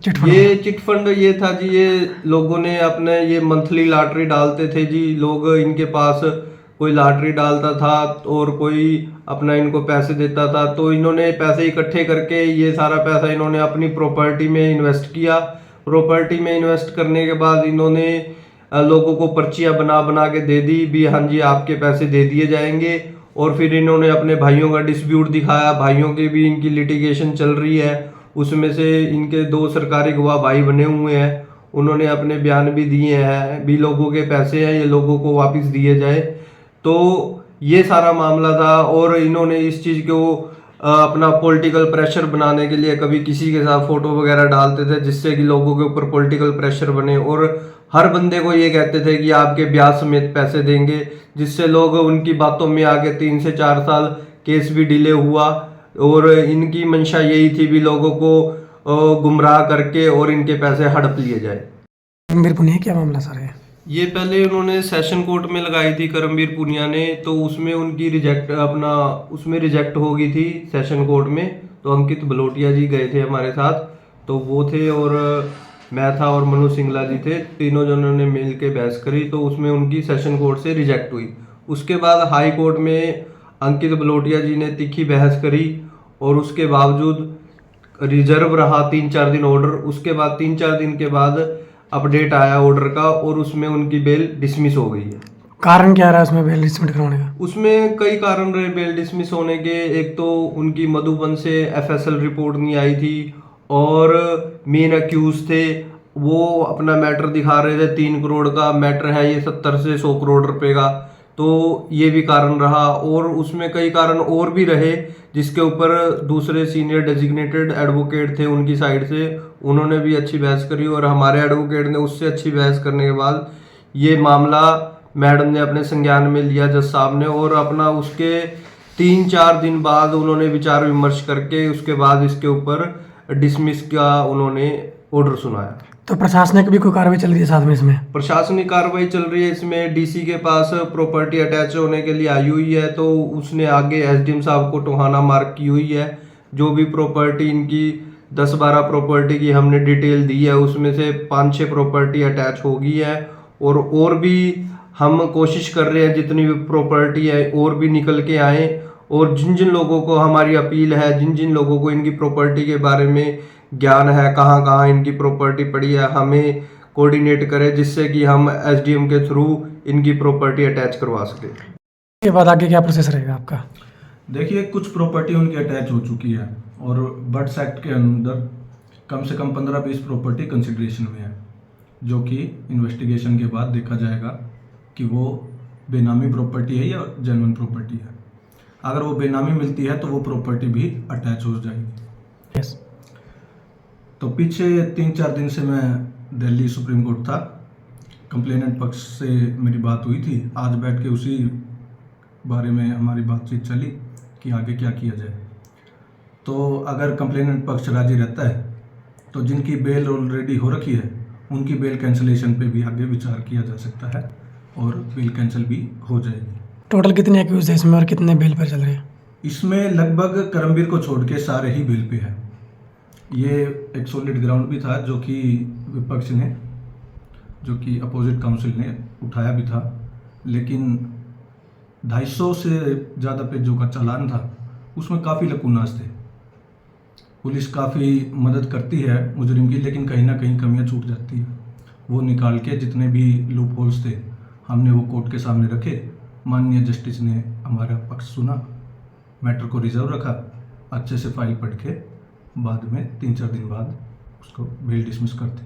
ये chit fund ये था जी, ये लोगों ने अपने ये मंथली लॉटरी डालते थे जी, लोग इनके पास कोई लॉटरी डालता था और कोई अपना इनको पैसे देता था, तो इन्होंने पैसे इकट्ठे करके ये सारा पैसा इन्होंने अपनी प्रॉपर्टी में इन्वेस्ट किया। प्रॉपर्टी में इन्वेस्ट करने के बाद इन्होंने लोगों को पर्चियां बना बना के दे दी भी, हाँ जी आपके पैसे दे दिए जाएंगे। और फिर इन्होंने अपने भाइयों का डिस्प्यूट दिखाया, भाइयों की भी इनकी लिटिगेशन चल रही है, उसमें से इनके 2 सरकारी गवाह भाई बने हुए हैं, उन्होंने अपने बयान भी दिए हैं भी लोगों के पैसे हैं ये लोगों को वापस दिए जाए। तो ये सारा मामला था और इन्होंने इस चीज़ को अपना पॉलिटिकल प्रेशर बनाने के लिए कभी किसी के साथ फोटो वगैरह डालते थे जिससे कि लोगों के ऊपर पॉलिटिकल प्रेशर बने, और हर बंदे को ये कहते थे कि आपके ब्याज समेत पैसे देंगे, जिससे लोग उनकी बातों में आगे 3 से 4 साल केस भी डिले हुआ। और इनकी मंशा यही थी भी लोगों को गुमराह करके और इनके पैसे हड़प लिए जाए। करमबीर पुनिया क्या मामला सर है? ये पहले उन्होंने सेशन कोर्ट में लगाई थी करमबीर पुनिया ने, तो उसमें उनकी रिजेक्ट हो गई थी सेशन कोर्ट में। तो अंकित बलोटिया जी गए थे हमारे साथ, तो वो थे और मैं था और मनोज सिंगला जी थे, तीनों जनों ने मिल के बहस करी, तो उसमें उनकी सेशन कोर्ट से रिजेक्ट हुई। उसके बाद हाई कोर्ट में अंकित बलोटिया जी ने तीखी बहस करी और उसके बावजूद रिजर्व रहा 3-4 दिन ऑर्डर। उसके बाद 3-4 दिन के बाद अपडेट आया ऑर्डर का और उसमें उनकी बेल डिसमिस हो गई है। कारण क्या रहा उसमें बेल डिसमिस करवाने का? उसमें कई कारण रहे बेल डिसमिस होने के। एक तो उनकी मधुबन से एफएसएल रिपोर्ट नहीं आई थी और मेन अक्यूज थे वो अपना मैटर दिखा रहे थे, 3 करोड़ का मैटर है ये 70 से 100 करोड़ रुपए का, तो ये भी कारण रहा। और उसमें कई कारण और भी रहे जिसके ऊपर दूसरे सीनियर डेजिग्नेटेड एडवोकेट थे उनकी साइड से, उन्होंने भी अच्छी बहस करी और हमारे एडवोकेट ने उससे अच्छी बहस करने के बाद ये मामला मैडम ने अपने संज्ञान में लिया जज साहब ने, और अपना उसके 3-4 दिन बाद उन्होंने विचार विमर्श करके उसके बाद इसके ऊपर डिसमिस का उन्होंने ऑर्डर सुनाया। तो प्रशासनिक भी कोई कार्रवाई चल रही है साथ में इसमें? प्रशासनिक कार्रवाई चल रही है इसमें। डीसी के पास प्रॉपर्टी अटैच होने के लिए आई हुई है, तो उसने आगे एसडीएम साहब को टोहाना मार्क की हुई है। जो भी प्रॉपर्टी इनकी 10-12 प्रॉपर्टी की हमने डिटेल दी है, उसमें से 5-6 प्रॉपर्टी अटैच हो गई है और भी हम कोशिश कर रहे हैं जितनी भी प्रॉपर्टी है और भी निकल के आए। और जिन जिन लोगों को हमारी अपील है, जिन जिन लोगों को इनकी प्रॉपर्टी के बारे में ज्ञान है, कहाँ कहाँ इनकी प्रॉपर्टी पड़ी है, हमें कोऑर्डिनेट करें जिससे कि हम एसडीएम के थ्रू इनकी प्रॉपर्टी अटैच करवा सकें। इसके बाद आगे क्या प्रोसेस रहेगा आपका? देखिए, कुछ प्रॉपर्टी उनकी अटैच हो चुकी है और बर्ड्स एक्ट के अंदर कम से कम 15-20 प्रॉपर्टी कंसिडरेशन में है, जो कि इन्वेस्टिगेशन के बाद देखा जाएगा कि वो बेनामी प्रॉपर्टी है या जेन्युइन प्रॉपर्टी है। अगर वो बेनामी मिलती है तो वो प्रॉपर्टी भी अटैच हो जाएगी। यस। तो पीछे 3-4 दिन से मैं दिल्ली सुप्रीम कोर्ट था, कंप्लेनेंट पक्ष से मेरी बात हुई थी। आज बैठ के उसी बारे में हमारी बातचीत चली कि आगे क्या किया जाए। तो अगर कंप्लेनेंट पक्ष राजी रहता है तो जिनकी बेल ऑलरेडी हो रखी है उनकी बेल कैंसिलेशन पे भी आगे विचार किया जा सकता है और बेल कैंसिल भी हो जाएगी। टोटल कितने एक्यूज है इसमें और कितने बेल पर चल रहे हैं? इसमें लगभग करमबीर को छोड़ के सारे ही बेल पे है। ये एक सॉलिड ग्राउंड भी था जो कि विपक्ष ने, जो कि अपोजिट काउंसिल ने उठाया भी था, लेकिन 250 से ज़्यादा पेजों का चालान था, उसमें काफ़ी लकूनास थे। पुलिस काफ़ी मदद करती है मुजरिम की, लेकिन कहीं ना कहीं कमियां छूट जाती है। वो निकाल के जितने भी लूप होल्स थे हमने वो कोर्ट के सामने रखे। माननीय जस्टिस ने हमारा पक्ष सुना, मैटर को रिजर्व रखा, अच्छे से फाइल पढ़ के बाद में 3-4 दिन बाद उसको बेल डिसमिस करते।